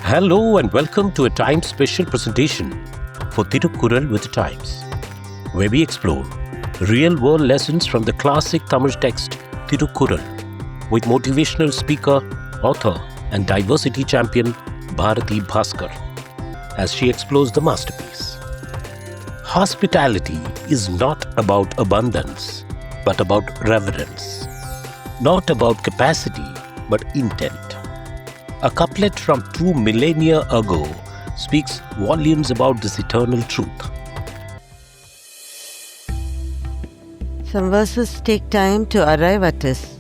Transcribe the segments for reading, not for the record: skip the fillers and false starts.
Hello and welcome to a time special presentation for Thirukkural with the Times, where we explore real-world lessons from the classic Tamil text Thirukkural with motivational speaker, author and diversity champion Bharathi Baskar as she explores the masterpiece. Hospitality is not about abundance, but about reverence. Not about capacity, but intent. A couplet from 2 millennia ago speaks volumes about this eternal truth. Some verses take time to arrive at us.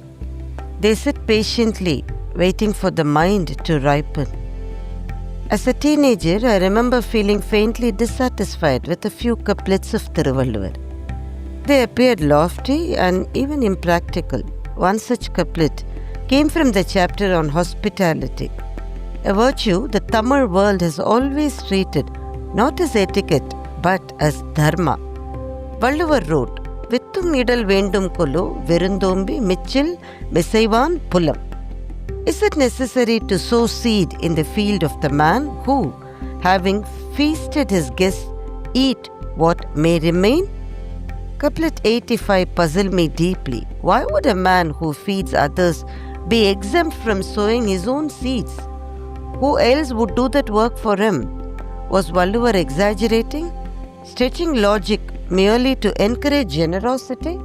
They sit patiently, waiting for the mind to ripen. As a teenager, I remember feeling faintly dissatisfied with a few couplets of Thiruvalluvar. They appeared lofty and even impractical. One such couplet came from the chapter on hospitality, a virtue the Tamil world has always treated not as etiquette but as dharma. Valluvar wrote, Viththum Idalvendum Kollo, Virundhombi, Michchil, Misaivaan, Pulam. Is it necessary to sow seed in the field of the man who, having feasted his guests, eat what may remain? Couplet 85 puzzled me deeply. Why would a man who feeds others be exempt from sowing his own seeds? Who else would do that work for him? Was Valluvar exaggerating? Stretching logic merely to encourage generosity?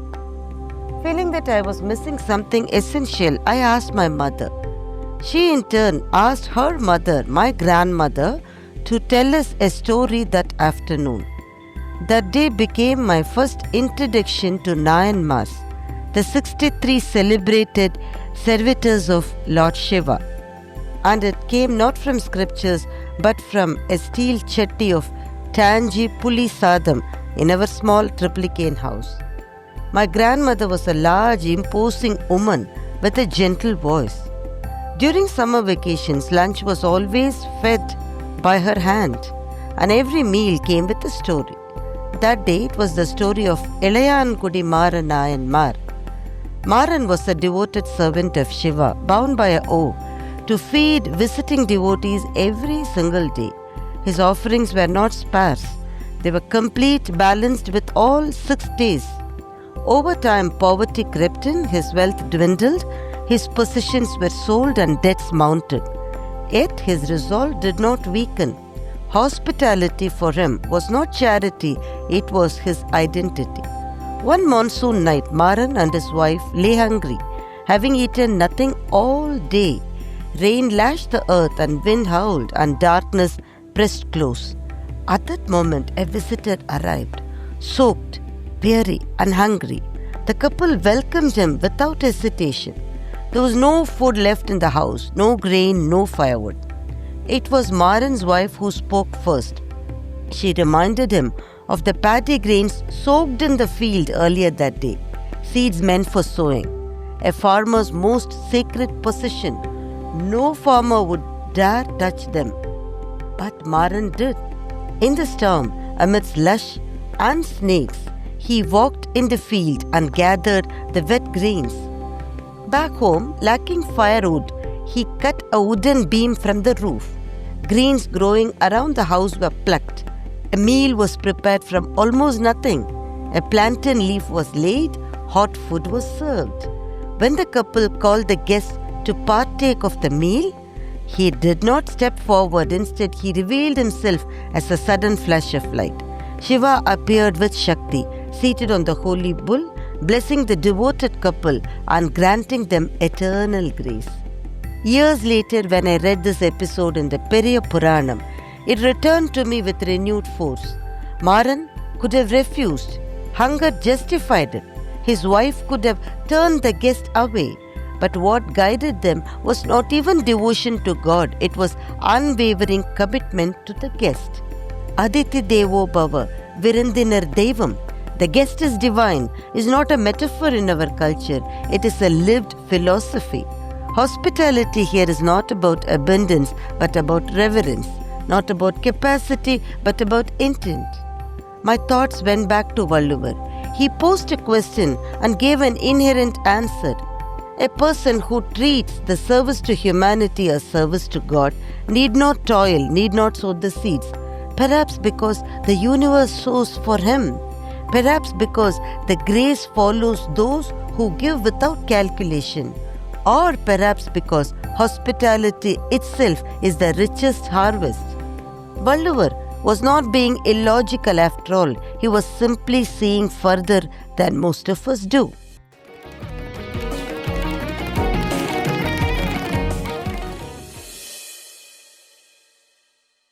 Feeling that I was missing something essential, I asked my mother. She in turn asked her mother, my grandmother, to tell us a story that afternoon. That day became my first introduction to Nayan Mass, the 63 celebrated servitors of Lord Shiva. And it came not from scriptures but from a steel chatti of tangy puli sadam in our small triplicane house. My grandmother was a large, imposing woman with a gentle voice. During summer vacations, lunch was always fed by her hand, and every meal came with a story. That day it was the story of Ilayankudi Maran Nayan Mar. Maran was a devoted servant of Shiva, bound by an oath to feed visiting devotees every single day. His offerings were not sparse. They were complete, balanced with all 6 days. Over time, poverty crept in, his wealth dwindled, his possessions were sold and debts mounted. Yet his resolve did not weaken. Hospitality for him was not charity, it was his identity. One monsoon night, Maran and his wife lay hungry, having eaten nothing all day. Rain lashed the earth and wind howled and darkness pressed close. At that moment, a visitor arrived, soaked, weary and hungry. The couple welcomed him without hesitation. There was no food left in the house, no grain, no firewood. It was Maran's wife who spoke first. She reminded him of the paddy grains soaked in the field earlier that day, seeds meant for sowing, a farmer's most sacred possession. No farmer would dare touch them. But Maran did. In the storm, amidst lush and snakes, he walked in the field and gathered the wet grains. Back home, lacking firewood, he cut a wooden beam from the roof. Greens growing around the house were plucked. A meal was prepared from almost nothing. A plantain leaf was laid, hot food was served. When the couple called the guests to partake of the meal, he did not step forward. Instead, he revealed himself as a sudden flash of light. Shiva appeared with Shakti, seated on the holy bull, blessing the devoted couple and granting them eternal grace. Years later, when I read this episode in the Periya Puranam, it returned to me with renewed force. Maran could have refused. Hunger justified it. His wife could have turned the guest away. But what guided them was not even devotion to God, it was unwavering commitment to the guest. Aditi Devo Bhava, Virundhinar Devam. The guest is divine is not a metaphor in our culture, it is a lived philosophy. Hospitality here is not about abundance but about reverence, not about capacity but about intent. My thoughts went back to Valluvar. He posed a question and gave an inherent answer. A person who treats the service to humanity as service to God need not toil, need not sow the seeds. Perhaps because the universe sows for him. Perhaps because the grace follows those who give without calculation. Or perhaps because hospitality itself is the richest harvest. Valluvar was not being illogical after all. He was simply seeing further than most of us do.